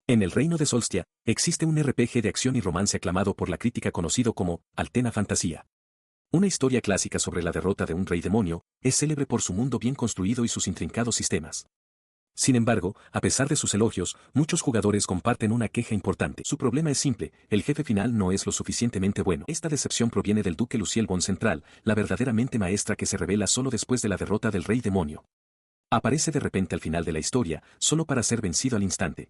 En el reino de Solstia, existe un RPG de acción y romance aclamado por la crítica conocido como Altena Fantasía. Una historia clásica sobre la derrota de un rey demonio, es célebre por su mundo bien construido y sus intrincados sistemas. Sin embargo, a pesar de sus elogios, muchos jugadores comparten una queja importante. Su problema es simple, el jefe final no es lo suficientemente bueno. Esta decepción proviene del duque Luciel von Central, la verdadera mente maestra que se revela solo después de la derrota del rey demonio. Aparece de repente al final de la historia, solo para ser vencido al instante.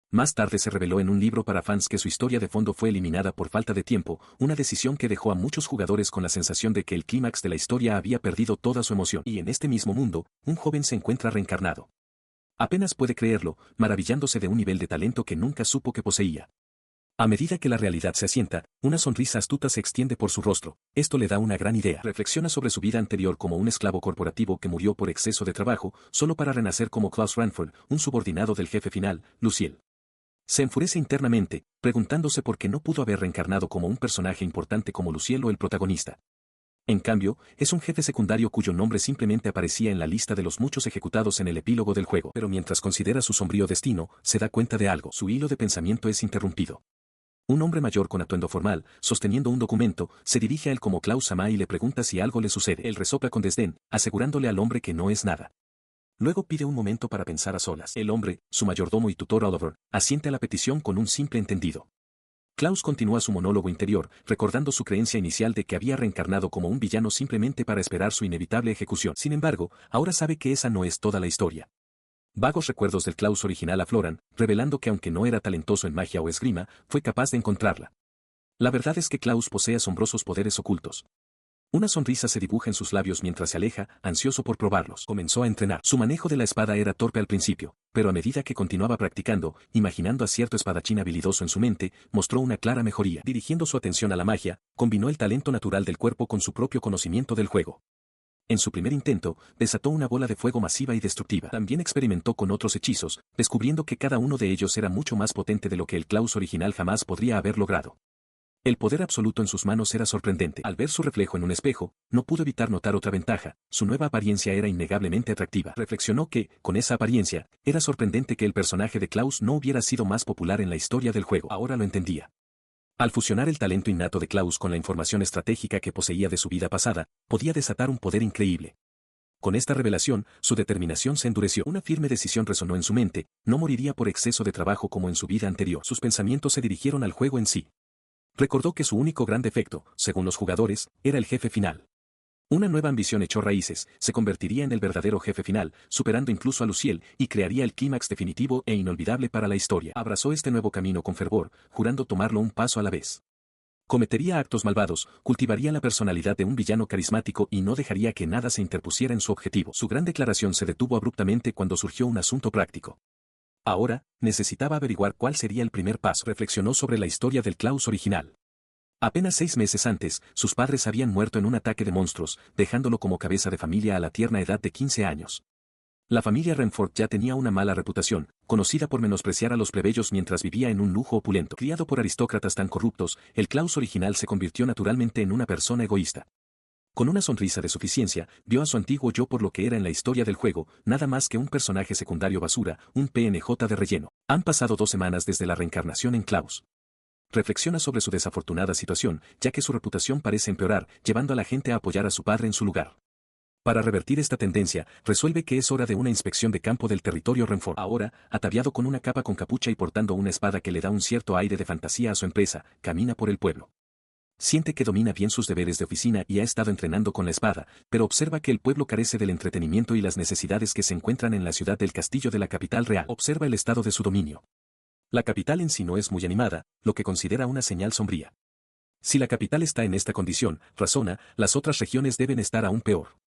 Más tarde se reveló en un libro para fans que su historia de fondo fue eliminada por falta de tiempo, una decisión que dejó a muchos jugadores con la sensación de que el clímax de la historia había perdido toda su emoción. Y en este mismo mundo, un joven se encuentra reencarnado. Apenas puede creerlo, maravillándose de un nivel de talento que nunca supo que poseía. A medida que la realidad se asienta, una sonrisa astuta se extiende por su rostro. Esto le da una gran idea. Reflexiona sobre su vida anterior como un esclavo corporativo que murió por exceso de trabajo, solo para renacer como Klaus Ranford, un subordinado del jefe final, Luciel. Se enfurece internamente, preguntándose por qué no pudo haber reencarnado como un personaje importante como Luciel o el protagonista. En cambio, es un jefe secundario cuyo nombre simplemente aparecía en la lista de los muchos ejecutados en el epílogo del juego. Pero mientras considera su sombrío destino, se da cuenta de algo. Su hilo de pensamiento es interrumpido. Un hombre mayor con atuendo formal, sosteniendo un documento, se dirige a él como Klaus Sama y le pregunta si algo le sucede. Él resopla con desdén, asegurándole al hombre que no es nada. Luego pide un momento para pensar a solas. El hombre, su mayordomo y tutor Oliver, asiente a la petición con un simple entendido. Klaus continúa su monólogo interior, recordando su creencia inicial de que había reencarnado como un villano simplemente para esperar su inevitable ejecución. Sin embargo, ahora sabe que esa no es toda la historia. Vagos recuerdos del Klaus original afloran, revelando que aunque no era talentoso en magia o esgrima, fue capaz de encontrarla. La verdad es que Klaus posee asombrosos poderes ocultos. Una sonrisa se dibuja en sus labios mientras se aleja, ansioso por probarlos. Comenzó a entrenar. Su manejo de la espada era torpe al principio, pero a medida que continuaba practicando, imaginando a cierto espadachín habilidoso en su mente, mostró una clara mejoría. Dirigiendo su atención a la magia, combinó el talento natural del cuerpo con su propio conocimiento del juego. En su primer intento, desató una bola de fuego masiva y destructiva. También experimentó con otros hechizos, descubriendo que cada uno de ellos era mucho más potente de lo que el Klaus original jamás podría haber logrado. El poder absoluto en sus manos era sorprendente. Al ver su reflejo en un espejo, no pudo evitar notar otra ventaja, su nueva apariencia era innegablemente atractiva. Reflexionó que, con esa apariencia, era sorprendente que el personaje de Klaus no hubiera sido más popular en la historia del juego. Ahora lo entendía. Al fusionar el talento innato de Klaus con la información estratégica que poseía de su vida pasada, podía desatar un poder increíble. Con esta revelación, su determinación se endureció. Una firme decisión resonó en su mente, no moriría por exceso de trabajo como en su vida anterior. Sus pensamientos se dirigieron al juego en sí. Recordó que su único gran defecto, según los jugadores, era el jefe final. Una nueva ambición echó raíces, se convertiría en el verdadero jefe final, superando incluso a Luciel, y crearía el clímax definitivo e inolvidable para la historia. Abrazó este nuevo camino con fervor, jurando tomarlo un paso a la vez. Cometería actos malvados, cultivaría la personalidad de un villano carismático y no dejaría que nada se interpusiera en su objetivo. Su gran declaración se detuvo abruptamente cuando surgió un asunto práctico. Ahora, necesitaba averiguar cuál sería el primer paso. Reflexionó sobre la historia del Klaus original. Apenas 6 meses antes, sus padres habían muerto en un ataque de monstruos, dejándolo como cabeza de familia a la tierna edad de 15 años. La familia Renford ya tenía una mala reputación, conocida por menospreciar a los plebeyos mientras vivía en un lujo opulento. Criado por aristócratas tan corruptos, el Klaus original se convirtió naturalmente en una persona egoísta. Con una sonrisa de suficiencia, vio a su antiguo yo por lo que era en la historia del juego, nada más que un personaje secundario basura, un PNJ de relleno. Han pasado 2 semanas desde la reencarnación en Klaus. Reflexiona sobre su desafortunada situación, ya que su reputación parece empeorar, llevando a la gente a apoyar a su padre en su lugar. Para revertir esta tendencia, resuelve que es hora de una inspección de campo del territorio Renford. Ahora, ataviado con una capa con capucha y portando una espada que le da un cierto aire de fantasía a su empresa, camina por el pueblo. Siente que domina bien sus deberes de oficina y ha estado entrenando con la espada, pero observa que el pueblo carece del entretenimiento y las necesidades que se encuentran en la ciudad del castillo de la capital real. Observa el estado de su dominio. La capital en sí no es muy animada, lo que considera una señal sombría. Si la capital está en esta condición, razona, las otras regiones deben estar aún peor.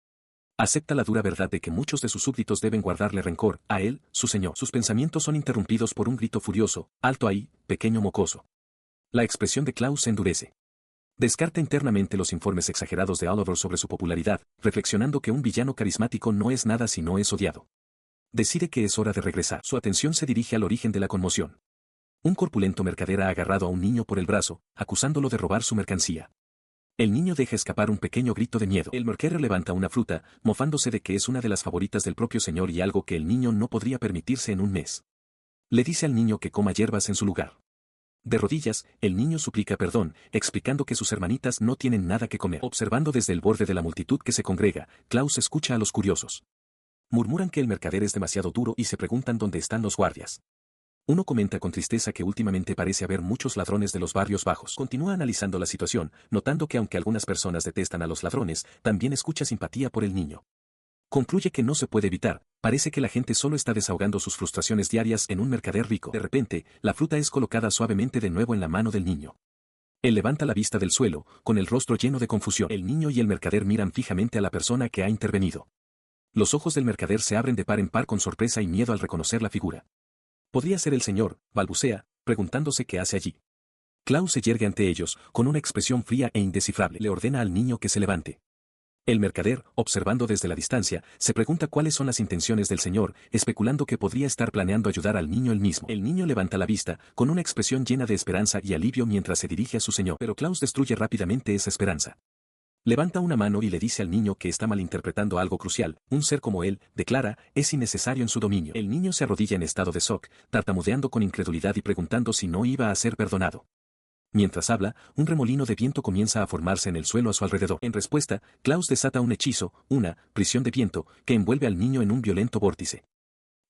Acepta la dura verdad de que muchos de sus súbditos deben guardarle rencor a él, su señor. Sus pensamientos son interrumpidos por un grito furioso: «¡Alto ahí, pequeño mocoso!». La expresión de Klaus se endurece. Descarta internamente los informes exagerados de Oliver sobre su popularidad, reflexionando que un villano carismático no es nada si no es odiado. Decide que es hora de regresar. Su atención se dirige al origen de la conmoción. Un corpulento mercader ha agarrado a un niño por el brazo, acusándolo de robar su mercancía. El niño deja escapar un pequeño grito de miedo. El mercader levanta una fruta, mofándose de que es una de las favoritas del propio señor y algo que el niño no podría permitirse en un mes. Le dice al niño que coma hierbas en su lugar. De rodillas, el niño suplica perdón, explicando que sus hermanitas no tienen nada que comer. Observando desde el borde de la multitud que se congrega, Klaus escucha a los curiosos. Murmuran que el mercader es demasiado duro y se preguntan dónde están los guardias. Uno comenta con tristeza que últimamente parece haber muchos ladrones de los barrios bajos. Continúa analizando la situación, notando que aunque algunas personas detestan a los ladrones, también escucha simpatía por el niño. Concluye que no se puede evitar, parece que la gente solo está desahogando sus frustraciones diarias en un mercader rico. De repente, la fruta es colocada suavemente de nuevo en la mano del niño. Él levanta la vista del suelo, con el rostro lleno de confusión. El niño y el mercader miran fijamente a la persona que ha intervenido. Los ojos del mercader se abren de par en par con sorpresa y miedo al reconocer la figura. Podría ser el señor, balbucea, preguntándose qué hace allí. Klaus se yergue ante ellos, con una expresión fría e indescifrable. Le ordena al niño que se levante. El mercader, observando desde la distancia, se pregunta cuáles son las intenciones del señor, especulando que podría estar planeando ayudar al niño él mismo. El niño levanta la vista, con una expresión llena de esperanza y alivio mientras se dirige a su señor. Pero Klaus destruye rápidamente esa esperanza. Levanta una mano y le dice al niño que está malinterpretando algo crucial. Un ser como él, declara, es innecesario en su dominio. El niño se arrodilla en estado de shock, tartamudeando con incredulidad y preguntando si no iba a ser perdonado. Mientras habla, un remolino de viento comienza a formarse en el suelo a su alrededor. En respuesta, Klaus desata un hechizo, una prisión de viento, que envuelve al niño en un violento vórtice.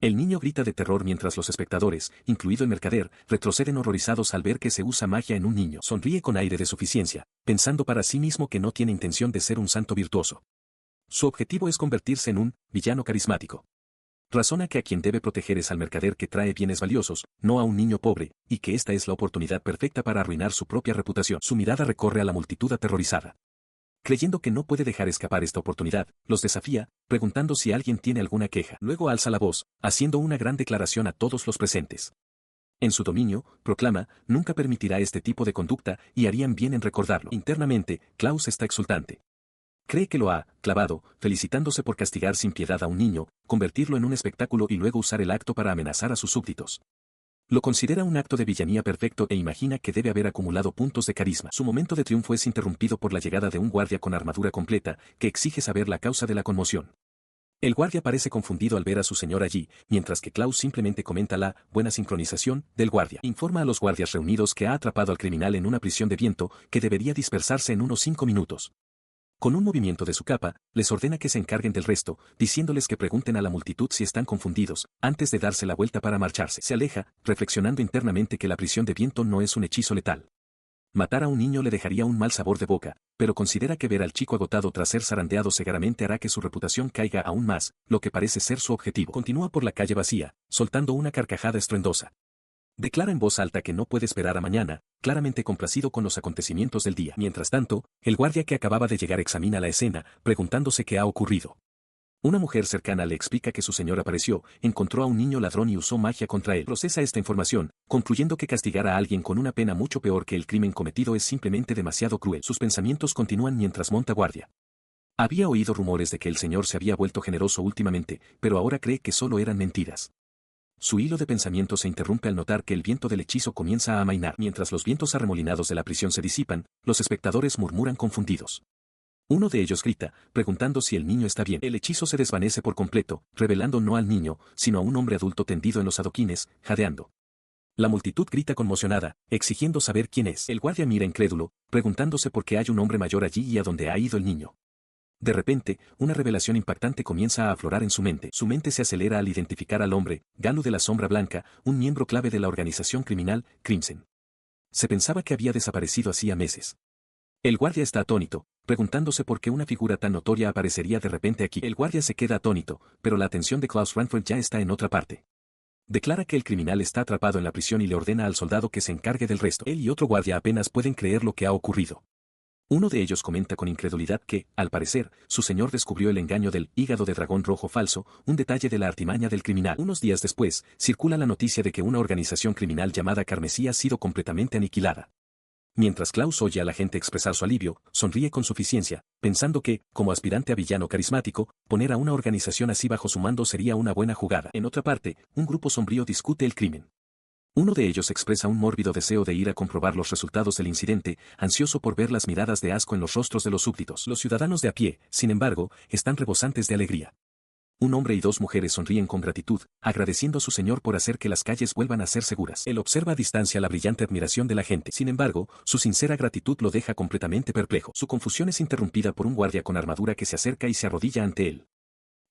El niño grita de terror mientras los espectadores, incluido el mercader, retroceden horrorizados al ver que se usa magia en un niño. Sonríe con aire de suficiencia, pensando para sí mismo que no tiene intención de ser un santo virtuoso. Su objetivo es convertirse en un villano carismático. Razona que a quien debe proteger es al mercader que trae bienes valiosos, no a un niño pobre, y que esta es la oportunidad perfecta para arruinar su propia reputación. Su mirada recorre a la multitud aterrorizada. Creyendo que no puede dejar escapar esta oportunidad, los desafía, preguntando si alguien tiene alguna queja. Luego alza la voz, haciendo una gran declaración a todos los presentes. En su dominio, proclama, nunca permitirá este tipo de conducta y harían bien en recordarlo. Internamente, Klaus está exultante. Cree que lo ha clavado, felicitándose por castigar sin piedad a un niño, convertirlo en un espectáculo y luego usar el acto para amenazar a sus súbditos. Lo considera un acto de villanía perfecto e imagina que debe haber acumulado puntos de carisma. Su momento de triunfo es interrumpido por la llegada de un guardia con armadura completa, que exige saber la causa de la conmoción. El guardia parece confundido al ver a su señor allí, mientras que Klaus simplemente comenta la buena sincronización del guardia. Informa a los guardias reunidos que ha atrapado al criminal en una prisión de viento, que debería dispersarse en unos 5 minutos. Con un movimiento de su capa, les ordena que se encarguen del resto, diciéndoles que pregunten a la multitud si están confundidos, antes de darse la vuelta para marcharse. Se aleja, reflexionando internamente que la prisión de viento no es un hechizo letal. Matar a un niño le dejaría un mal sabor de boca, pero considera que ver al chico agotado tras ser zarandeado cegaramente hará que su reputación caiga aún más, lo que parece ser su objetivo. Continúa por la calle vacía, soltando una carcajada estruendosa. Declara en voz alta que no puede esperar a mañana, claramente complacido con los acontecimientos del día. Mientras tanto, el guardia que acababa de llegar examina la escena, preguntándose qué ha ocurrido. Una mujer cercana le explica que su señor apareció, encontró a un niño ladrón y usó magia contra él. Procesa esta información, concluyendo que castigar a alguien con una pena mucho peor que el crimen cometido es simplemente demasiado cruel. Sus pensamientos continúan mientras monta guardia. Había oído rumores de que el señor se había vuelto generoso últimamente, pero ahora cree que solo eran mentiras. Su hilo de pensamiento se interrumpe al notar que el viento del hechizo comienza a amainar. Mientras los vientos arremolinados de la prisión se disipan, los espectadores murmuran confundidos. Uno de ellos grita, preguntando si el niño está bien. El hechizo se desvanece por completo, revelando no al niño, sino a un hombre adulto tendido en los adoquines, jadeando. La multitud grita conmocionada, exigiendo saber quién es. El guardia mira incrédulo, preguntándose por qué hay un hombre mayor allí y a dónde ha ido el niño. De repente, una revelación impactante comienza a aflorar en su mente. Su mente se acelera al identificar al hombre, Galu de la Sombra Blanca, un miembro clave de la organización criminal, Crimson. Se pensaba que había desaparecido hacía meses. El guardia está atónito, preguntándose por qué una figura tan notoria aparecería de repente aquí. El guardia se queda atónito, pero la atención de Klaus Ranford ya está en otra parte. Declara que el criminal está atrapado en la prisión y le ordena al soldado que se encargue del resto. Él y otro guardia apenas pueden creer lo que ha ocurrido. Uno de ellos comenta con incredulidad que, al parecer, su señor descubrió el engaño del hígado de dragón rojo falso, un detalle de la artimaña del criminal. Unos días después, circula la noticia de que una organización criminal llamada Carmesí ha sido completamente aniquilada. Mientras Klaus oye a la gente expresar su alivio, sonríe con suficiencia, pensando que, como aspirante a villano carismático, poner a una organización así bajo su mando sería una buena jugada. En otra parte, un grupo sombrío discute el crimen. Uno de ellos expresa un mórbido deseo de ir a comprobar los resultados del incidente, ansioso por ver las miradas de asco en los rostros de los súbditos. Los ciudadanos de a pie, sin embargo, están rebosantes de alegría. Un hombre y dos mujeres sonríen con gratitud, agradeciendo a su señor por hacer que las calles vuelvan a ser seguras. Él observa a distancia la brillante admiración de la gente. Sin embargo, su sincera gratitud lo deja completamente perplejo. Su confusión es interrumpida por un guardia con armadura que se acerca y se arrodilla ante él.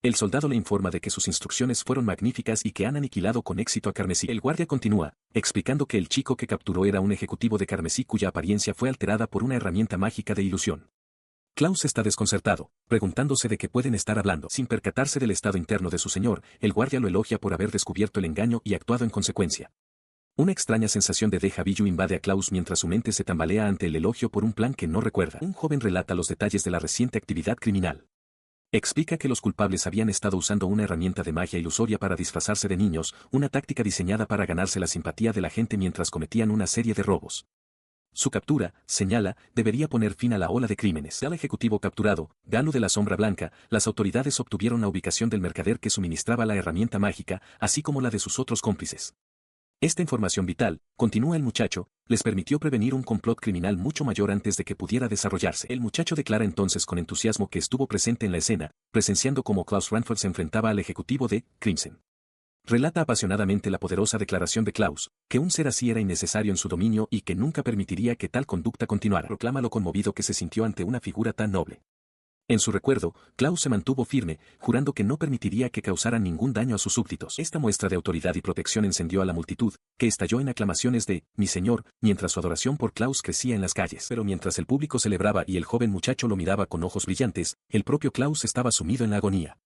El soldado le informa de que sus instrucciones fueron magníficas y que han aniquilado con éxito a Carmesí. El guardia continúa, explicando que el chico que capturó era un ejecutivo de Carmesí cuya apariencia fue alterada por una herramienta mágica de ilusión. Klaus está desconcertado, preguntándose de qué pueden estar hablando. Sin percatarse del estado interno de su señor, el guardia lo elogia por haber descubierto el engaño y actuado en consecuencia. Una extraña sensación de déjà vu invade a Klaus mientras su mente se tambalea ante el elogio por un plan que no recuerda. Un joven relata los detalles de la reciente actividad criminal. Explica que los culpables habían estado usando una herramienta de magia ilusoria para disfrazarse de niños, una táctica diseñada para ganarse la simpatía de la gente mientras cometían una serie de robos. Su captura, señala, debería poner fin a la ola de crímenes. Al ejecutivo capturado, Galo de la Sombra Blanca, las autoridades obtuvieron la ubicación del mercader que suministraba la herramienta mágica, así como la de sus otros cómplices. Esta información vital, continúa el muchacho, les permitió prevenir un complot criminal mucho mayor antes de que pudiera desarrollarse. El muchacho declara entonces con entusiasmo que estuvo presente en la escena, presenciando cómo Klaus Ranford se enfrentaba al ejecutivo de Crimson. Relata apasionadamente la poderosa declaración de Klaus, que un ser así era innecesario en su dominio y que nunca permitiría que tal conducta continuara. Proclama lo conmovido que se sintió ante una figura tan noble. En su recuerdo, Klaus se mantuvo firme, jurando que no permitiría que causaran ningún daño a sus súbditos. Esta muestra de autoridad y protección encendió a la multitud, que estalló en aclamaciones de «Mi señor», mientras su adoración por Klaus crecía en las calles. Pero mientras el público celebraba y el joven muchacho lo miraba con ojos brillantes, el propio Klaus estaba sumido en la agonía.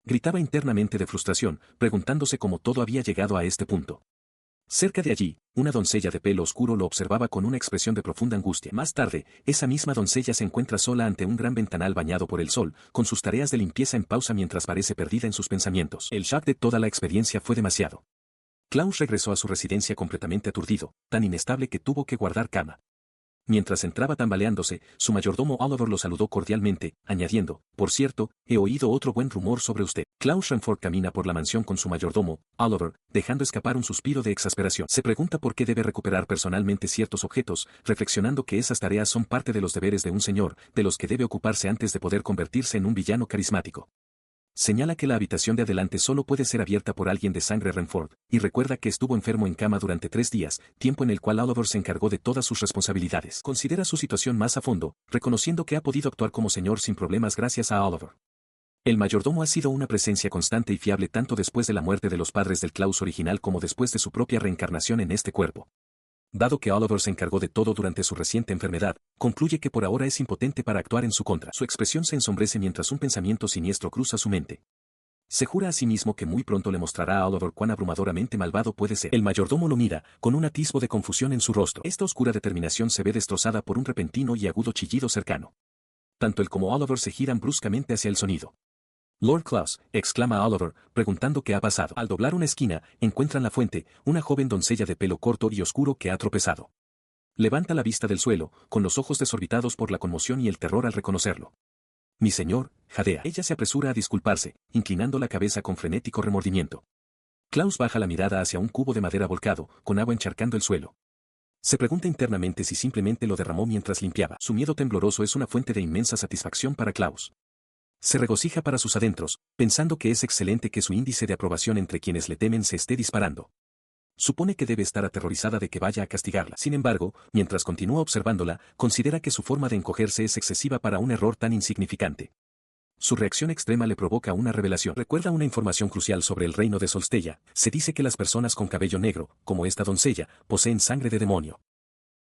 Gritaba internamente de frustración, preguntándose cómo todo había llegado a este punto. Cerca de allí, una doncella de pelo oscuro lo observaba con una expresión de profunda angustia. Más tarde, esa misma doncella se encuentra sola ante un gran ventanal bañado por el sol, con sus tareas de limpieza en pausa mientras parece perdida en sus pensamientos. El shock de toda la experiencia fue demasiado. Klaus regresó a su residencia completamente aturdido, tan inestable que tuvo que guardar cama. Mientras entraba tambaleándose, su mayordomo Oliver lo saludó cordialmente, añadiendo, «Por cierto, he oído otro buen rumor sobre usted». Klaus Ranford camina por la mansión con su mayordomo, Oliver, dejando escapar un suspiro de exasperación. Se pregunta por qué debe recuperar personalmente ciertos objetos, reflexionando que esas tareas son parte de los deberes de un señor, de los que debe ocuparse antes de poder convertirse en un villano carismático. Señala que la habitación de adelante solo puede ser abierta por alguien de sangre Ranford, y recuerda que estuvo enfermo en cama durante 3 días, tiempo en el cual Oliver se encargó de todas sus responsabilidades. Considera su situación más a fondo, reconociendo que ha podido actuar como señor sin problemas gracias a Oliver. El mayordomo ha sido una presencia constante y fiable tanto después de la muerte de los padres del Klaus original como después de su propia reencarnación en este cuerpo. Dado que Oliver se encargó de todo durante su reciente enfermedad, concluye que por ahora es impotente para actuar en su contra. Su expresión se ensombrece mientras un pensamiento siniestro cruza su mente. Se jura a sí mismo que muy pronto le mostrará a Oliver cuán abrumadoramente malvado puede ser. El mayordomo lo mira, con un atisbo de confusión en su rostro. Esta oscura determinación se ve destrozada por un repentino y agudo chillido cercano. Tanto él como Oliver se giran bruscamente hacia el sonido. «Lord Klaus», exclama Oliver, preguntando qué ha pasado. Al doblar una esquina, encuentran la fuente, una joven doncella de pelo corto y oscuro que ha tropezado. Levanta la vista del suelo, con los ojos desorbitados por la conmoción y el terror al reconocerlo. «Mi señor», jadea. Ella se apresura a disculparse, inclinando la cabeza con frenético remordimiento. Klaus baja la mirada hacia un cubo de madera volcado, con agua encharcando el suelo. Se pregunta internamente si simplemente lo derramó mientras limpiaba. Su miedo tembloroso es una fuente de inmensa satisfacción para Klaus. Se regocija para sus adentros, pensando que es excelente que su índice de aprobación entre quienes le temen se esté disparando. Supone que debe estar aterrorizada de que vaya a castigarla. Sin embargo, mientras continúa observándola, considera que su forma de encogerse es excesiva para un error tan insignificante. Su reacción extrema le provoca una revelación. Recuerda una información crucial sobre el reino de Solstella. Se dice que las personas con cabello negro, como esta doncella, poseen sangre de demonio.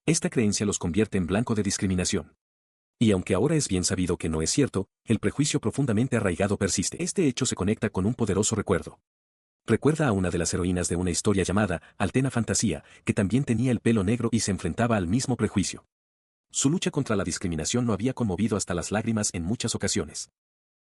Esta creencia los convierte en blanco de discriminación. Y aunque ahora es bien sabido que no es cierto, el prejuicio profundamente arraigado persiste. Este hecho se conecta con un poderoso recuerdo. Recuerda a una de las heroínas de una historia llamada Altena Fantasía, que también tenía el pelo negro y se enfrentaba al mismo prejuicio. Su lucha contra la discriminación lo había conmovido hasta las lágrimas en muchas ocasiones.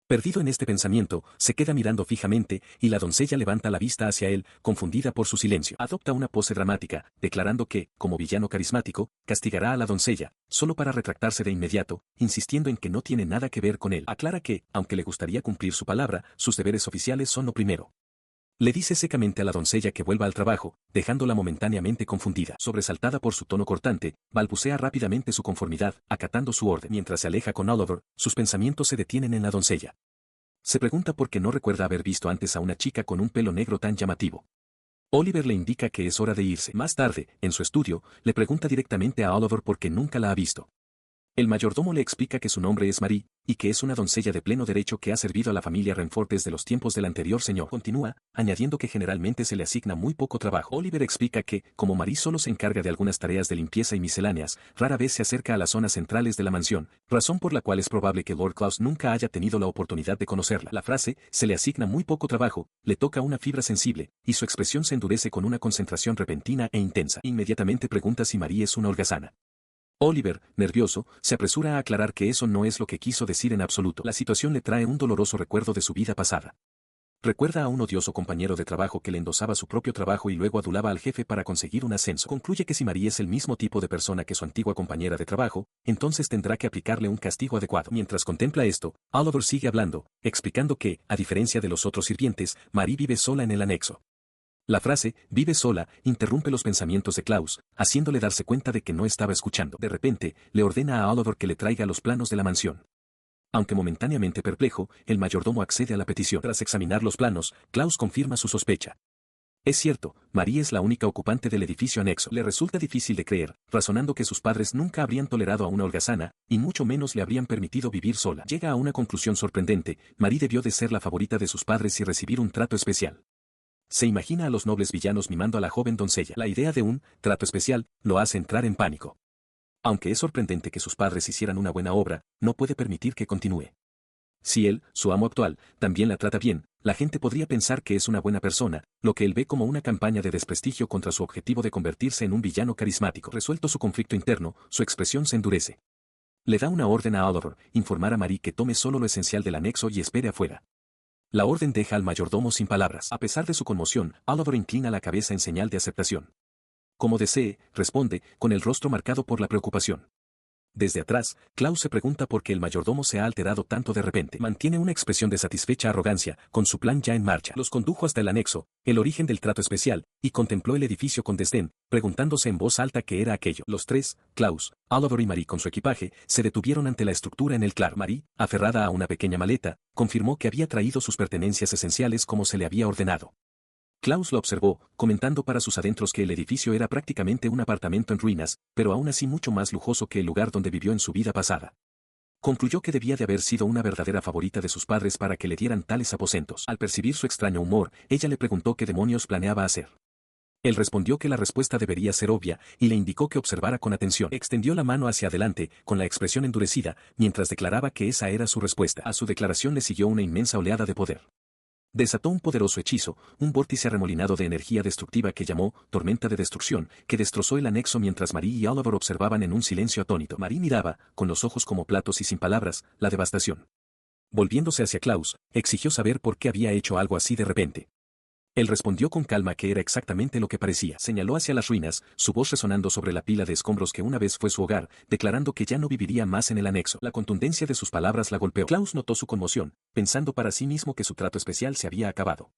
Perdido en este pensamiento, se queda mirando fijamente, y la doncella levanta la vista hacia él, confundida por su silencio. Adopta una pose dramática, declarando que, como villano carismático, castigará a la doncella, solo para retractarse de inmediato, insistiendo en que no tiene nada que ver con él. Aclara que, aunque le gustaría cumplir su palabra, sus deberes oficiales son lo primero. Le dice secamente a la doncella que vuelva al trabajo, dejándola momentáneamente confundida. Sobresaltada por su tono cortante, balbucea rápidamente su conformidad, acatando su orden. Mientras se aleja con Oliver, sus pensamientos se detienen en la doncella. Se pregunta por qué no recuerda haber visto antes a una chica con un pelo negro tan llamativo. Oliver le indica que es hora de irse. Más tarde, en su estudio, le pregunta directamente a Oliver por qué nunca la ha visto. El mayordomo le explica que su nombre es Marie, y que es una doncella de pleno derecho que ha servido a la familia Renford desde los tiempos del anterior señor. Continúa, añadiendo que generalmente se le asigna muy poco trabajo. Oliver explica que, como Marie solo se encarga de algunas tareas de limpieza y misceláneas, rara vez se acerca a las zonas centrales de la mansión, razón por la cual es probable que Lord Klaus nunca haya tenido la oportunidad de conocerla. La frase, se le asigna muy poco trabajo, le toca una fibra sensible, y su expresión se endurece con una concentración repentina e intensa. Inmediatamente pregunta si Marie es una holgazana. Oliver, nervioso, se apresura a aclarar que eso no es lo que quiso decir en absoluto. La situación le trae un doloroso recuerdo de su vida pasada. Recuerda a un odioso compañero de trabajo que le endosaba su propio trabajo y luego adulaba al jefe para conseguir un ascenso. Concluye que si Marie es el mismo tipo de persona que su antigua compañera de trabajo, entonces tendrá que aplicarle un castigo adecuado. Mientras contempla esto, Oliver sigue hablando, explicando que, a diferencia de los otros sirvientes, Marie vive sola en el anexo. La frase, vive sola, interrumpe los pensamientos de Klaus, haciéndole darse cuenta de que no estaba escuchando. De repente, le ordena a Oliver que le traiga los planos de la mansión. Aunque momentáneamente perplejo, el mayordomo accede a la petición. Tras examinar los planos, Klaus confirma su sospecha. Es cierto, Marie es la única ocupante del edificio anexo. Le resulta difícil de creer, razonando que sus padres nunca habrían tolerado a una holgazana, y mucho menos le habrían permitido vivir sola. Llega a una conclusión sorprendente, Marie debió de ser la favorita de sus padres y recibir un trato especial. Se imagina a los nobles villanos mimando a la joven doncella. La idea de un trato especial lo hace entrar en pánico. Aunque es sorprendente que sus padres hicieran una buena obra, no puede permitir que continúe. Si él, su amo actual, también la trata bien, la gente podría pensar que es una buena persona, lo que él ve como una campaña de desprestigio contra su objetivo de convertirse en un villano carismático. Resuelto su conflicto interno, su expresión se endurece. Le da una orden a Oliver, informar a Marie que tome solo lo esencial del anexo y espere afuera. La orden deja al mayordomo sin palabras. A pesar de su conmoción, Oliver inclina la cabeza en señal de aceptación. Como desee, responde, con el rostro marcado por la preocupación. Desde atrás, Klaus se pregunta por qué el mayordomo se ha alterado tanto de repente. Mantiene una expresión de satisfecha arrogancia, con su plan ya en marcha. Los condujo hasta el anexo, el origen del trato especial, y contempló el edificio con desdén, preguntándose en voz alta qué era aquello. Los tres, Klaus, Oliver y Marie con su equipaje, se detuvieron ante la estructura en el claro. Marie, aferrada a una pequeña maleta, confirmó que había traído sus pertenencias esenciales como se le había ordenado. Klaus lo observó, comentando para sus adentros que el edificio era prácticamente un apartamento en ruinas, pero aún así mucho más lujoso que el lugar donde vivió en su vida pasada. Concluyó que debía de haber sido una verdadera favorita de sus padres para que le dieran tales aposentos. Al percibir su extraño humor, ella le preguntó qué demonios planeaba hacer. Él respondió que la respuesta debería ser obvia, y le indicó que observara con atención. Extendió la mano hacia adelante, con la expresión endurecida, mientras declaraba que esa era su respuesta. A su declaración le siguió una inmensa oleada de poder. Desató un poderoso hechizo, un vórtice arremolinado de energía destructiva que llamó tormenta de destrucción, que destrozó el anexo mientras Marie y Oliver observaban en un silencio atónito. Marie miraba, con los ojos como platos y sin palabras, la devastación. Volviéndose hacia Klaus, exigió saber por qué había hecho algo así de repente. Él respondió con calma que era exactamente lo que parecía. Señaló hacia las ruinas, su voz resonando sobre la pila de escombros que una vez fue su hogar, declarando que ya no viviría más en el anexo. La contundencia de sus palabras la golpeó. Klaus notó su conmoción, pensando para sí mismo que su trato especial se había acabado.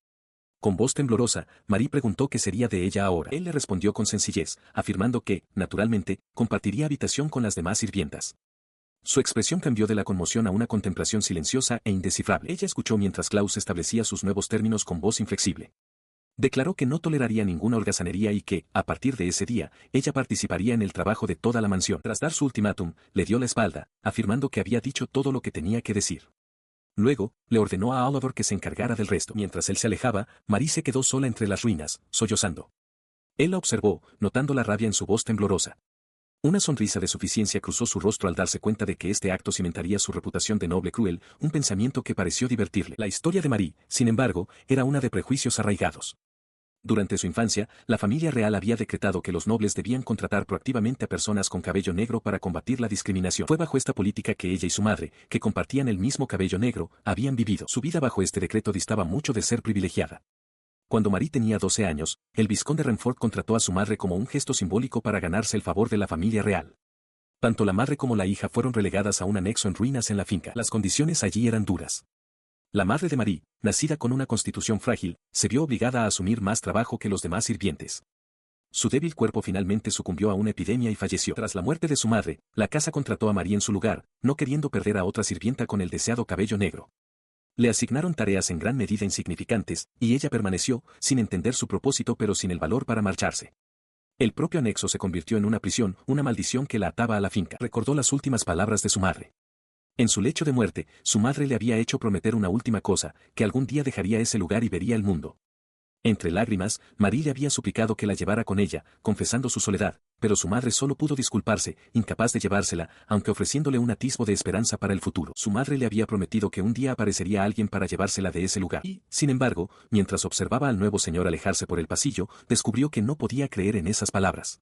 Con voz temblorosa, Marie preguntó qué sería de ella ahora. Él le respondió con sencillez, afirmando que, naturalmente, compartiría habitación con las demás sirvientas. Su expresión cambió de la conmoción a una contemplación silenciosa e indescifrable. Ella escuchó mientras Klaus establecía sus nuevos términos con voz inflexible. Declaró que no toleraría ninguna holgazanería y que, a partir de ese día, ella participaría en el trabajo de toda la mansión. Tras dar su ultimátum, le dio la espalda, afirmando que había dicho todo lo que tenía que decir. Luego, le ordenó a Oliver que se encargara del resto. Mientras él se alejaba, Marie se quedó sola entre las ruinas, sollozando. Él la observó, notando la rabia en su voz temblorosa. Una sonrisa de suficiencia cruzó su rostro al darse cuenta de que este acto cimentaría su reputación de noble cruel, un pensamiento que pareció divertirle. La historia de Marie, sin embargo, era una de prejuicios arraigados. Durante su infancia, la familia real había decretado que los nobles debían contratar proactivamente a personas con cabello negro para combatir la discriminación. Fue bajo esta política que ella y su madre, que compartían el mismo cabello negro, habían vivido. Su vida bajo este decreto distaba mucho de ser privilegiada. Cuando Marie tenía 12 años, el vizconde Renford contrató a su madre como un gesto simbólico para ganarse el favor de la familia real. Tanto la madre como la hija fueron relegadas a un anexo en ruinas en la finca. Las condiciones allí eran duras. La madre de Marie, nacida con una constitución frágil, se vio obligada a asumir más trabajo que los demás sirvientes. Su débil cuerpo finalmente sucumbió a una epidemia y falleció. Tras la muerte de su madre, la casa contrató a Marie en su lugar, no queriendo perder a otra sirvienta con el deseado cabello negro. Le asignaron tareas en gran medida insignificantes, y ella permaneció, sin entender su propósito pero sin el valor para marcharse. El propio anexo se convirtió en una prisión, una maldición que la ataba a la finca. Recordó las últimas palabras de su madre. En su lecho de muerte, su madre le había hecho prometer una última cosa, que algún día dejaría ese lugar y vería el mundo. Entre lágrimas, Marie le había suplicado que la llevara con ella, confesando su soledad, pero su madre solo pudo disculparse, incapaz de llevársela, aunque ofreciéndole un atisbo de esperanza para el futuro. Su madre le había prometido que un día aparecería alguien para llevársela de ese lugar. Y, sin embargo, mientras observaba al nuevo señor alejarse por el pasillo, descubrió que no podía creer en esas palabras.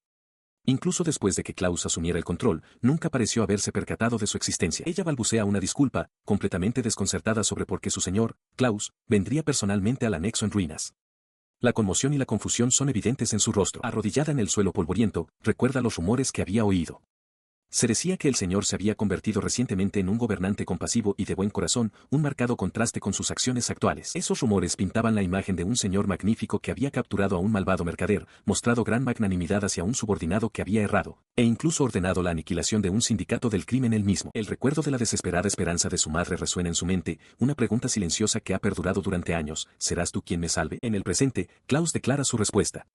Incluso después de que Klaus asumiera el control, nunca pareció haberse percatado de su existencia. Ella balbucea una disculpa, completamente desconcertada sobre por qué su señor, Klaus, vendría personalmente al anexo en ruinas. La conmoción y la confusión son evidentes en su rostro. Arrodillada en el suelo polvoriento, recuerda los rumores que había oído. Se decía que el señor se había convertido recientemente en un gobernante compasivo y de buen corazón, un marcado contraste con sus acciones actuales. Esos rumores pintaban la imagen de un señor magnífico que había capturado a un malvado mercader, mostrado gran magnanimidad hacia un subordinado que había errado, e incluso ordenado la aniquilación de un sindicato del crimen él mismo. El recuerdo de la desesperada esperanza de su madre resuena en su mente, una pregunta silenciosa que ha perdurado durante años: ¿serás tú quien me salve? En el presente, Klaus declara su respuesta.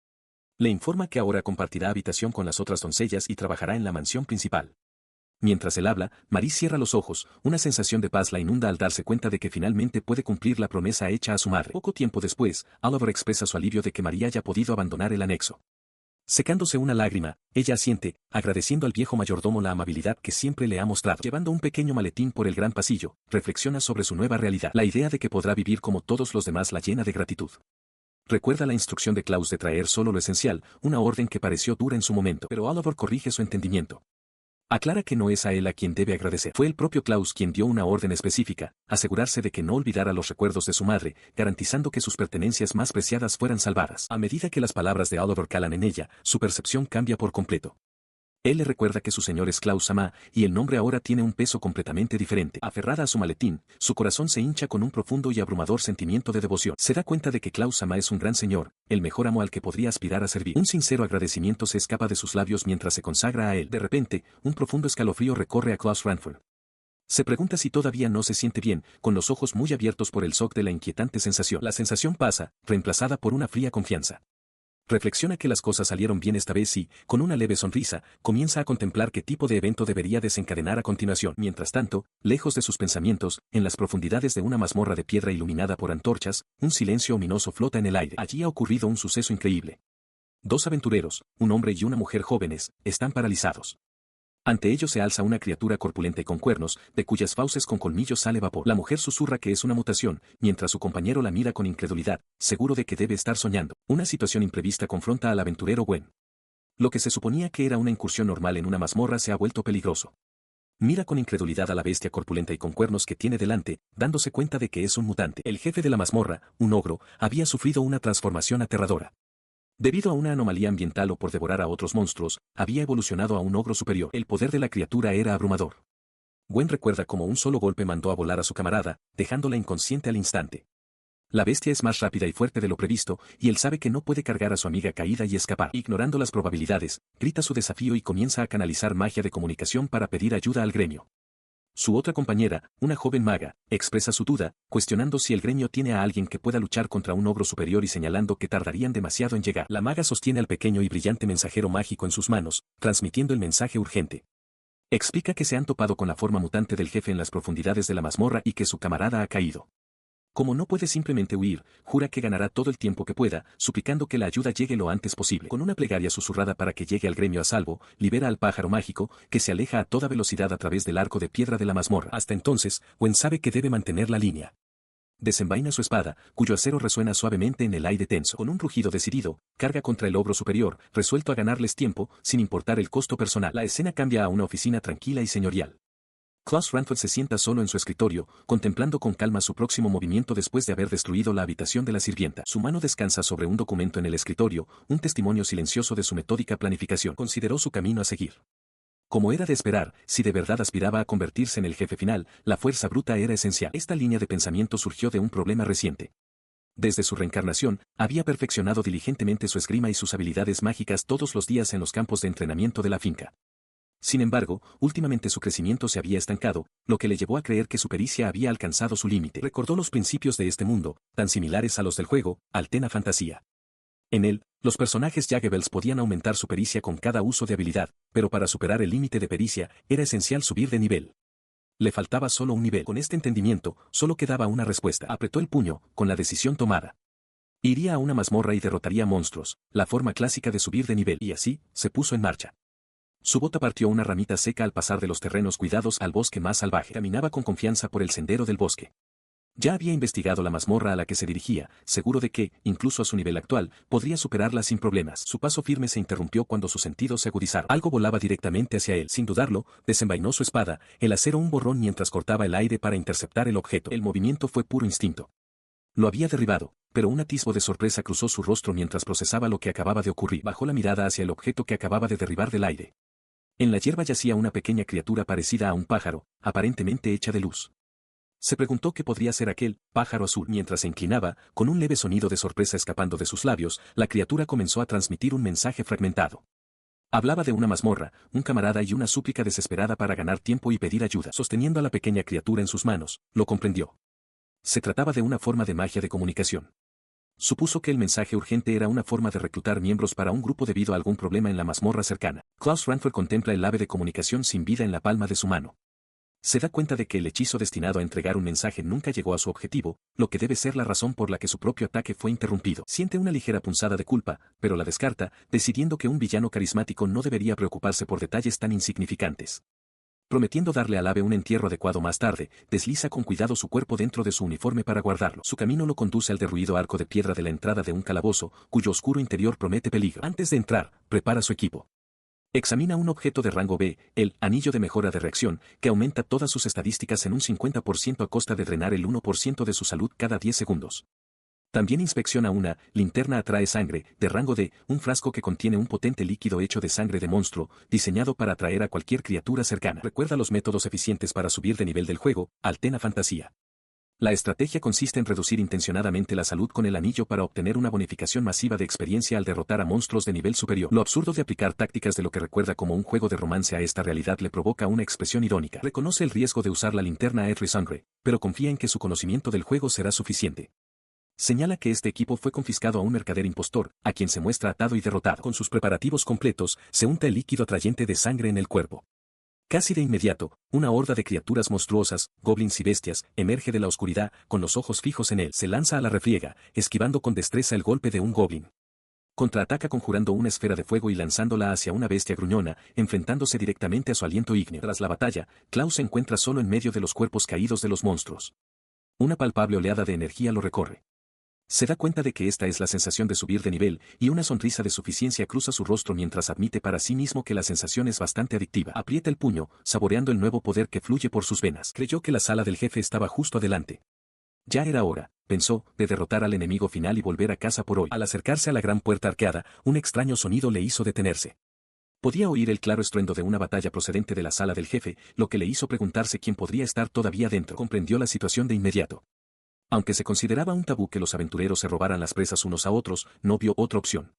Le informa que ahora compartirá habitación con las otras doncellas y trabajará en la mansión principal. Mientras él habla, Marie cierra los ojos, una sensación de paz la inunda al darse cuenta de que finalmente puede cumplir la promesa hecha a su madre. Poco tiempo después, Oliver expresa su alivio de que Marie haya podido abandonar el anexo. Secándose una lágrima, ella asiente, agradeciendo al viejo mayordomo la amabilidad que siempre le ha mostrado. Llevando un pequeño maletín por el gran pasillo, reflexiona sobre su nueva realidad. La idea de que podrá vivir como todos los demás la llena de gratitud. Recuerda la instrucción de Klaus de traer solo lo esencial, una orden que pareció dura en su momento, pero Oliver corrige su entendimiento. Aclara que no es a él a quien debe agradecer. Fue el propio Klaus quien dio una orden específica, asegurarse de que no olvidara los recuerdos de su madre, garantizando que sus pertenencias más preciadas fueran salvadas. A medida que las palabras de Oliver calan en ella, su percepción cambia por completo. Él le recuerda que su señor es Klaus Sama, y el nombre ahora tiene un peso completamente diferente. Aferrada a su maletín, su corazón se hincha con un profundo y abrumador sentimiento de devoción. Se da cuenta de que Klaus Sama es un gran señor, el mejor amo al que podría aspirar a servir. Un sincero agradecimiento se escapa de sus labios mientras se consagra a él. De repente, un profundo escalofrío recorre a Klaus Ranford. Se pregunta si todavía no se siente bien, con los ojos muy abiertos por el shock de la inquietante sensación. La sensación pasa, reemplazada por una fría confianza. Reflexiona que las cosas salieron bien esta vez y, con una leve sonrisa, comienza a contemplar qué tipo de evento debería desencadenar a continuación. Mientras tanto, lejos de sus pensamientos, en las profundidades de una mazmorra de piedra iluminada por antorchas, un silencio ominoso flota en el aire. Allí ha ocurrido un suceso increíble. Dos aventureros, un hombre y una mujer jóvenes, están paralizados. Ante ellos se alza una criatura corpulenta y con cuernos, de cuyas fauces con colmillos sale vapor. La mujer susurra que es una mutación, mientras su compañero la mira con incredulidad, seguro de que debe estar soñando. Una situación imprevista confronta al aventurero Gwen. Lo que se suponía que era una incursión normal en una mazmorra se ha vuelto peligroso. Mira con incredulidad a la bestia corpulenta y con cuernos que tiene delante, dándose cuenta de que es un mutante. El jefe de la mazmorra, un ogro, había sufrido una transformación aterradora. Debido a una anomalía ambiental o por devorar a otros monstruos, había evolucionado a un ogro superior. El poder de la criatura era abrumador. Gwen recuerda cómo un solo golpe mandó a volar a su camarada, dejándola inconsciente al instante. La bestia es más rápida y fuerte de lo previsto, y él sabe que no puede cargar a su amiga caída y escapar. Ignorando las probabilidades, grita su desafío y comienza a canalizar magia de comunicación para pedir ayuda al gremio. Su otra compañera, una joven maga, expresa su duda, cuestionando si el gremio tiene a alguien que pueda luchar contra un ogro superior y señalando que tardarían demasiado en llegar. La maga sostiene al pequeño y brillante mensajero mágico en sus manos, transmitiendo el mensaje urgente. Explica que se han topado con la forma mutante del jefe en las profundidades de la mazmorra y que su camarada ha caído. Como no puede simplemente huir, jura que ganará todo el tiempo que pueda, suplicando que la ayuda llegue lo antes posible. Con una plegaria susurrada para que llegue al gremio a salvo, libera al pájaro mágico, que se aleja a toda velocidad a través del arco de piedra de la mazmorra. Hasta entonces, Gwen sabe que debe mantener la línea. Desenvaina su espada, cuyo acero resuena suavemente en el aire tenso. Con un rugido decidido, carga contra el ogro superior, resuelto a ganarles tiempo, sin importar el costo personal. La escena cambia a una oficina tranquila y señorial. Klaus Ranford se sienta solo en su escritorio, contemplando con calma su próximo movimiento después de haber destruido la habitación de la sirvienta. Su mano descansa sobre un documento en el escritorio, un testimonio silencioso de su metódica planificación. Consideró su camino a seguir. Como era de esperar, si de verdad aspiraba a convertirse en el jefe final, la fuerza bruta era esencial. Esta línea de pensamiento surgió de un problema reciente. Desde su reencarnación, había perfeccionado diligentemente su esgrima y sus habilidades mágicas todos los días en los campos de entrenamiento de la finca. Sin embargo, últimamente su crecimiento se había estancado, lo que le llevó a creer que su pericia había alcanzado su límite. Recordó los principios de este mundo, tan similares a los del juego, Altena Fantasía. En él, los personajes Jaggevels podían aumentar su pericia con cada uso de habilidad, pero para superar el límite de pericia, era esencial subir de nivel. Le faltaba solo un nivel. Con este entendimiento, solo quedaba una respuesta. Apretó el puño, con la decisión tomada. Iría a una mazmorra y derrotaría monstruos, la forma clásica de subir de nivel, y así, se puso en marcha. Su bota partió una ramita seca al pasar de los terrenos cuidados al bosque más salvaje. Caminaba con confianza por el sendero del bosque. Ya había investigado la mazmorra a la que se dirigía, seguro de que, incluso a su nivel actual, podría superarla sin problemas. Su paso firme se interrumpió cuando sus sentidos se agudizaron. Algo volaba directamente hacia él. Sin dudarlo, desenvainó su espada, el acero un borrón mientras cortaba el aire para interceptar el objeto. El movimiento fue puro instinto. Lo había derribado, pero un atisbo de sorpresa cruzó su rostro mientras procesaba lo que acababa de ocurrir. Bajó la mirada hacia el objeto que acababa de derribar del aire. En la hierba yacía una pequeña criatura parecida a un pájaro, aparentemente hecha de luz. Se preguntó qué podría ser aquel pájaro azul. Mientras se inclinaba, con un leve sonido de sorpresa escapando de sus labios, la criatura comenzó a transmitir un mensaje fragmentado. Hablaba de una mazmorra, un camarada y una súplica desesperada para ganar tiempo y pedir ayuda. Sosteniendo a la pequeña criatura en sus manos, lo comprendió. Se trataba de una forma de magia de comunicación. Supuso que el mensaje urgente era una forma de reclutar miembros para un grupo debido a algún problema en la mazmorra cercana. Klaus Ranfer contempla el ave de comunicación sin vida en la palma de su mano. Se da cuenta de que el hechizo destinado a entregar un mensaje nunca llegó a su objetivo, lo que debe ser la razón por la que su propio ataque fue interrumpido. Siente una ligera punzada de culpa, pero la descarta, decidiendo que un villano carismático no debería preocuparse por detalles tan insignificantes. Prometiendo darle al ave un entierro adecuado más tarde, desliza con cuidado su cuerpo dentro de su uniforme para guardarlo. Su camino lo conduce al derruido arco de piedra de la entrada de un calabozo, cuyo oscuro interior promete peligro. Antes de entrar, prepara su equipo. Examina un objeto de rango B, el anillo de mejora de reacción, que aumenta todas sus estadísticas en un 50% a costa de drenar el 1% de su salud cada 10 segundos. También inspecciona una linterna atrae sangre, de rango D, un frasco que contiene un potente líquido hecho de sangre de monstruo, diseñado para atraer a cualquier criatura cercana. Recuerda los métodos eficientes para subir de nivel del juego, Altena Fantasía. La estrategia consiste en reducir intencionadamente la salud con el anillo para obtener una bonificación masiva de experiencia al derrotar a monstruos de nivel superior. Lo absurdo de aplicar tácticas de lo que recuerda como un juego de romance a esta realidad le provoca una expresión irónica. Reconoce el riesgo de usar la linterna Edry Sangre, pero confía en que su conocimiento del juego será suficiente. Señala que este equipo fue confiscado a un mercader impostor, a quien se muestra atado y derrotado. Con sus preparativos completos, se unta el líquido atrayente de sangre en el cuerpo. Casi de inmediato, una horda de criaturas monstruosas, goblins y bestias, emerge de la oscuridad, con los ojos fijos en él. Se lanza a la refriega, esquivando con destreza el golpe de un goblin. Contraataca conjurando una esfera de fuego y lanzándola hacia una bestia gruñona, enfrentándose directamente a su aliento ígneo. Tras la batalla, Klaus se encuentra solo en medio de los cuerpos caídos de los monstruos. Una palpable oleada de energía lo recorre. Se da cuenta de que esta es la sensación de subir de nivel, y una sonrisa de suficiencia cruza su rostro mientras admite para sí mismo que la sensación es bastante adictiva. Aprieta el puño, saboreando el nuevo poder que fluye por sus venas. Creyó que la sala del jefe estaba justo adelante. Ya era hora, pensó, de derrotar al enemigo final y volver a casa por hoy. Al acercarse a la gran puerta arqueada, un extraño sonido le hizo detenerse. Podía oír el claro estruendo de una batalla procedente de la sala del jefe, lo que le hizo preguntarse quién podría estar todavía dentro. Comprendió la situación de inmediato. Aunque se consideraba un tabú que los aventureros se robaran las presas unos a otros, no vio otra opción.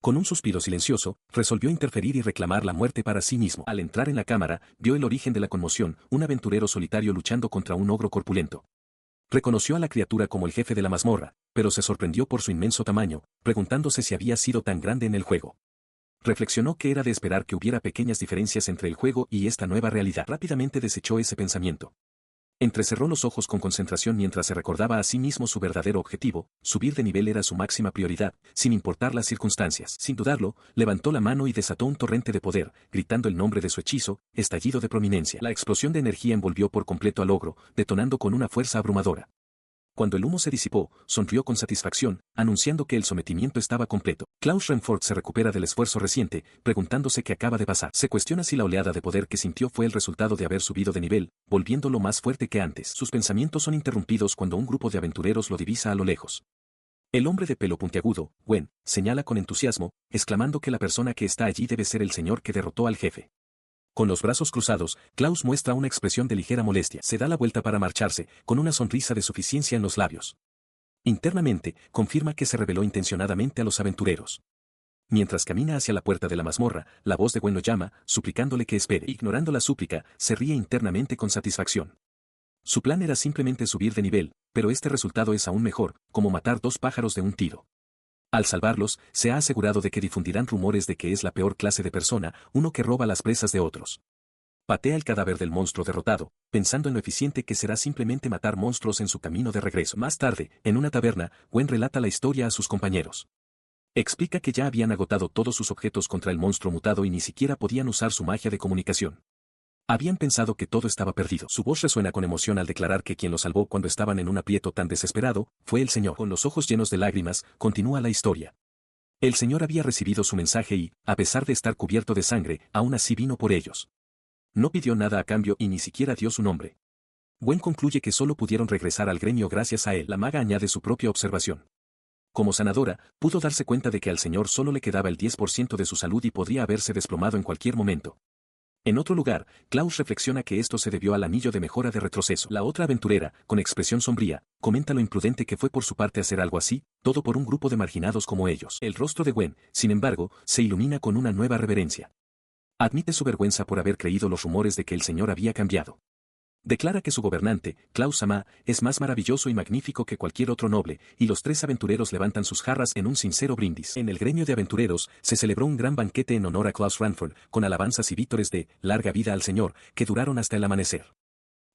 Con un suspiro silencioso, resolvió interferir y reclamar la muerte para sí mismo. Al entrar en la cámara, vio el origen de la conmoción, un aventurero solitario luchando contra un ogro corpulento. Reconoció a la criatura como el jefe de la mazmorra, pero se sorprendió por su inmenso tamaño, preguntándose si había sido tan grande en el juego. Reflexionó que era de esperar que hubiera pequeñas diferencias entre el juego y esta nueva realidad. Rápidamente desechó ese pensamiento. Entrecerró los ojos con concentración mientras se recordaba a sí mismo su verdadero objetivo, subir de nivel era su máxima prioridad, sin importar las circunstancias. Sin dudarlo, levantó la mano y desató un torrente de poder, gritando el nombre de su hechizo, estallido de prominencia. La explosión de energía envolvió por completo al ogro, detonando con una fuerza abrumadora. Cuando el humo se disipó, sonrió con satisfacción, anunciando que el sometimiento estaba completo. Klaus Renfort se recupera del esfuerzo reciente, preguntándose qué acaba de pasar. Se cuestiona si la oleada de poder que sintió fue el resultado de haber subido de nivel, volviéndolo más fuerte que antes. Sus pensamientos son interrumpidos cuando un grupo de aventureros lo divisa a lo lejos. El hombre de pelo puntiagudo, Gwen, señala con entusiasmo, exclamando que la persona que está allí debe ser el señor que derrotó al jefe. Con los brazos cruzados, Klaus muestra una expresión de ligera molestia. Se da la vuelta para marcharse, con una sonrisa de suficiencia en los labios. Internamente, confirma que se rebeló intencionadamente a los aventureros. Mientras camina hacia la puerta de la mazmorra, la voz de Gwen lo llama, suplicándole que espere. Ignorando la súplica, se ríe internamente con satisfacción. Su plan era simplemente subir de nivel, pero este resultado es aún mejor, como matar dos pájaros de un tiro. Al salvarlos, se ha asegurado de que difundirán rumores de que es la peor clase de persona, uno que roba las presas de otros. Patea el cadáver del monstruo derrotado, pensando en lo eficiente que será simplemente matar monstruos en su camino de regreso. Más tarde, en una taberna, Gwen relata la historia a sus compañeros. Explica que ya habían agotado todos sus objetos contra el monstruo mutado y ni siquiera podían usar su magia de comunicación. Habían pensado que todo estaba perdido. Su voz resuena con emoción al declarar que quien los salvó cuando estaban en un aprieto tan desesperado, fue el Señor. Con los ojos llenos de lágrimas, continúa la historia. El Señor había recibido su mensaje y, a pesar de estar cubierto de sangre, aún así vino por ellos. No pidió nada a cambio y ni siquiera dio su nombre. Gwen concluye que solo pudieron regresar al gremio gracias a él. La maga añade su propia observación. Como sanadora, pudo darse cuenta de que al Señor solo le quedaba el 10% de su salud y podría haberse desplomado en cualquier momento. En otro lugar, Klaus reflexiona que esto se debió al anillo de mejora de retroceso. La otra aventurera, con expresión sombría, comenta lo imprudente que fue por su parte hacer algo así, todo por un grupo de marginados como ellos. El rostro de Gwen, sin embargo, se ilumina con una nueva reverencia. Admite su vergüenza por haber creído los rumores de que el Señor había cambiado. Declara que su gobernante, Klaus Sama, es más maravilloso y magnífico que cualquier otro noble, y los tres aventureros levantan sus jarras en un sincero brindis. En el gremio de aventureros, se celebró un gran banquete en honor a Klaus Ranford, con alabanzas y vítores de «Larga vida al Señor», que duraron hasta el amanecer.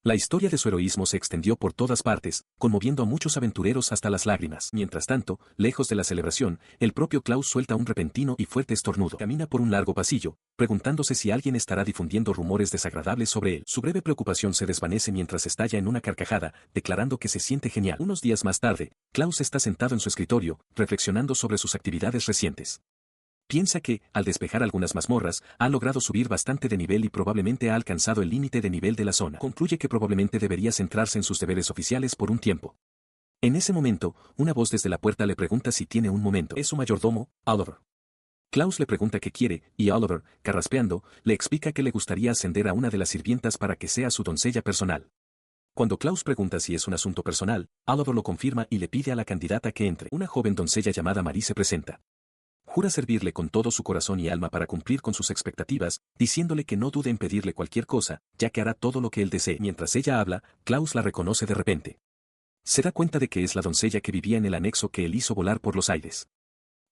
La historia de su heroísmo se extendió por todas partes, conmoviendo a muchos aventureros hasta las lágrimas. Mientras tanto, lejos de la celebración, el propio Klaus suelta un repentino y fuerte estornudo. Camina por un largo pasillo, preguntándose si alguien estará difundiendo rumores desagradables sobre él. Su breve preocupación se desvanece mientras estalla en una carcajada, declarando que se siente genial. Unos días más tarde, Klaus está sentado en su escritorio, reflexionando sobre sus actividades recientes. Piensa que, al despejar algunas mazmorras, ha logrado subir bastante de nivel y probablemente ha alcanzado el límite de nivel de la zona. Concluye que probablemente debería centrarse en sus deberes oficiales por un tiempo. En ese momento, una voz desde la puerta le pregunta si tiene un momento. Es su mayordomo, Oliver. Klaus le pregunta qué quiere, y Oliver, carraspeando, le explica que le gustaría ascender a una de las sirvientas para que sea su doncella personal. Cuando Klaus pregunta si es un asunto personal, Oliver lo confirma y le pide a la candidata que entre. Una joven doncella llamada Marie se presenta. Jura servirle con todo su corazón y alma para cumplir con sus expectativas, diciéndole que no dude en pedirle cualquier cosa, ya que hará todo lo que él desee. Mientras ella habla, Klaus la reconoce de repente. Se da cuenta de que es la doncella que vivía en el anexo que él hizo volar por los aires.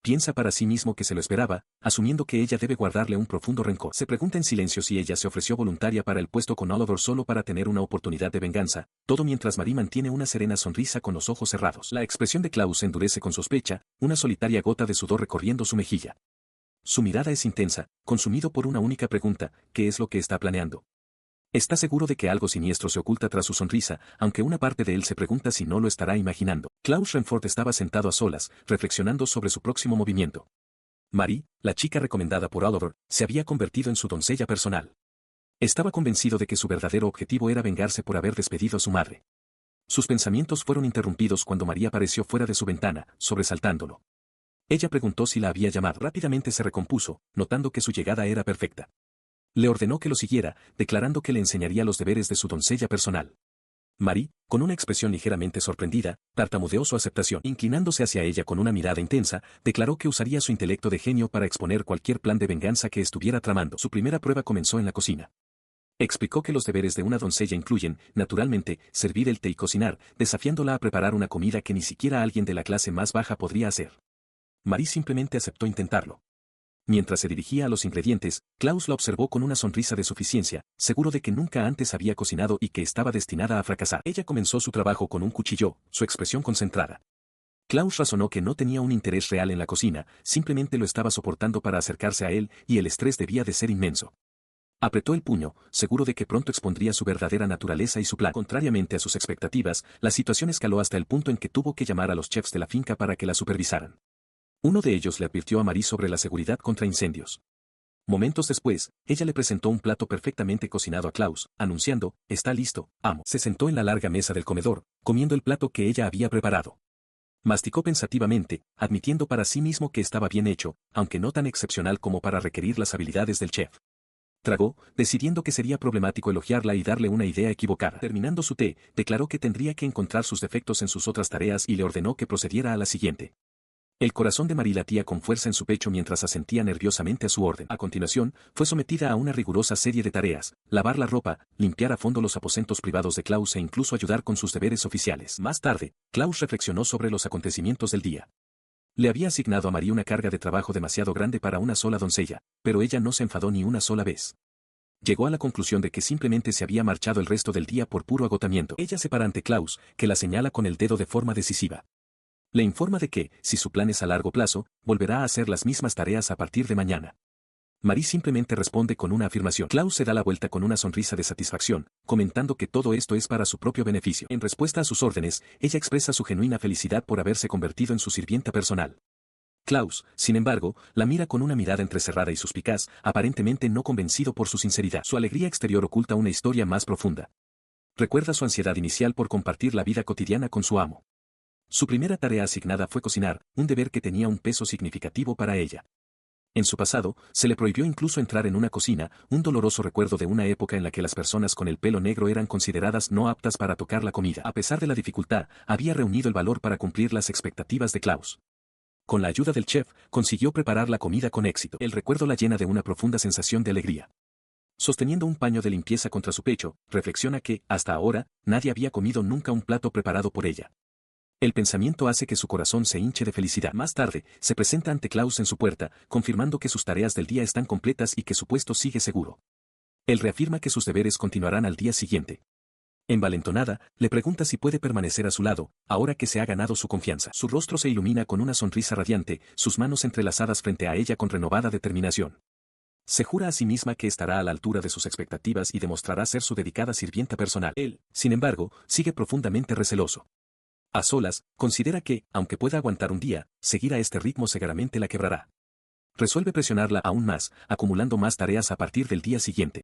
Piensa para sí mismo que se lo esperaba, asumiendo que ella debe guardarle un profundo rencor. Se pregunta en silencio si ella se ofreció voluntaria para el puesto con Oliver solo para tener una oportunidad de venganza, todo mientras Marie mantiene una serena sonrisa con los ojos cerrados. La expresión de Klaus endurece con sospecha, una solitaria gota de sudor recorriendo su mejilla. Su mirada es intensa, consumido por una única pregunta: ¿qué es lo que está planeando? Está seguro de que algo siniestro se oculta tras su sonrisa, aunque una parte de él se pregunta si no lo estará imaginando. Klaus Renford estaba sentado a solas, reflexionando sobre su próximo movimiento. Marie, la chica recomendada por Oliver, se había convertido en su doncella personal. Estaba convencido de que su verdadero objetivo era vengarse por haber despedido a su madre. Sus pensamientos fueron interrumpidos cuando Marie apareció fuera de su ventana, sobresaltándolo. Ella preguntó si la había llamado. Rápidamente se recompuso, notando que su llegada era perfecta. Le ordenó que lo siguiera, declarando que le enseñaría los deberes de su doncella personal. Marie, con una expresión ligeramente sorprendida, tartamudeó su aceptación. Inclinándose hacia ella con una mirada intensa, declaró que usaría su intelecto de genio para exponer cualquier plan de venganza que estuviera tramando. Su primera prueba comenzó en la cocina. Explicó que los deberes de una doncella incluyen, naturalmente, servir el té y cocinar, desafiándola a preparar una comida que ni siquiera alguien de la clase más baja podría hacer. Marie simplemente aceptó intentarlo. Mientras se dirigía a los ingredientes, Klaus la observó con una sonrisa de suficiencia, seguro de que nunca antes había cocinado y que estaba destinada a fracasar. Ella comenzó su trabajo con un cuchillo, su expresión concentrada. Klaus razonó que no tenía un interés real en la cocina, simplemente lo estaba soportando para acercarse a él, y el estrés debía de ser inmenso. Apretó el puño, seguro de que pronto expondría su verdadera naturaleza y su plan. Contrariamente a sus expectativas, la situación escaló hasta el punto en que tuvo que llamar a los chefs de la finca para que la supervisaran. Uno de ellos le advirtió a Marie sobre la seguridad contra incendios. Momentos después, ella le presentó un plato perfectamente cocinado a Klaus, anunciando: «Está listo, amo». Se sentó en la larga mesa del comedor, comiendo el plato que ella había preparado. Masticó pensativamente, admitiendo para sí mismo que estaba bien hecho, aunque no tan excepcional como para requerir las habilidades del chef. Tragó, decidiendo que sería problemático elogiarla y darle una idea equivocada. Terminando su té, declaró que tendría que encontrar sus defectos en sus otras tareas y le ordenó que procediera a la siguiente. El corazón de Marie latía con fuerza en su pecho mientras asentía nerviosamente a su orden. A continuación, fue sometida a una rigurosa serie de tareas: lavar la ropa, limpiar a fondo los aposentos privados de Klaus e incluso ayudar con sus deberes oficiales. Más tarde, Klaus reflexionó sobre los acontecimientos del día. Le había asignado a Marie una carga de trabajo demasiado grande para una sola doncella, pero ella no se enfadó ni una sola vez. Llegó a la conclusión de que simplemente se había marchado el resto del día por puro agotamiento. Ella se para ante Klaus, que la señala con el dedo de forma decisiva. Le informa de que, si su plan es a largo plazo, volverá a hacer las mismas tareas a partir de mañana. Marie simplemente responde con una afirmación. Klaus se da la vuelta con una sonrisa de satisfacción, comentando que todo esto es para su propio beneficio. En respuesta a sus órdenes, ella expresa su genuina felicidad por haberse convertido en su sirvienta personal. Klaus, sin embargo, la mira con una mirada entrecerrada y suspicaz, aparentemente no convencido por su sinceridad. Su alegría exterior oculta una historia más profunda. Recuerda su ansiedad inicial por compartir la vida cotidiana con su amo. Su primera tarea asignada fue cocinar, un deber que tenía un peso significativo para ella. En su pasado, se le prohibió incluso entrar en una cocina, un doloroso recuerdo de una época en la que las personas con el pelo negro eran consideradas no aptas para tocar la comida. A pesar de la dificultad, había reunido el valor para cumplir las expectativas de Klaus. Con la ayuda del chef, consiguió preparar la comida con éxito. El recuerdo la llena de una profunda sensación de alegría. Sosteniendo un paño de limpieza contra su pecho, reflexiona que, hasta ahora, nadie había comido nunca un plato preparado por ella. El pensamiento hace que su corazón se hinche de felicidad. Más tarde, se presenta ante Klaus en su puerta, confirmando que sus tareas del día están completas y que su puesto sigue seguro. Él reafirma que sus deberes continuarán al día siguiente. Envalentonada, le pregunta si puede permanecer a su lado, ahora que se ha ganado su confianza. Su rostro se ilumina con una sonrisa radiante, sus manos entrelazadas frente a ella con renovada determinación. Se jura a sí misma que estará a la altura de sus expectativas y demostrará ser su dedicada sirvienta personal. Él, sin embargo, sigue profundamente receloso. A solas, considera que, aunque pueda aguantar un día, seguir a este ritmo severamente la quebrará. Resuelve presionarla aún más, acumulando más tareas a partir del día siguiente.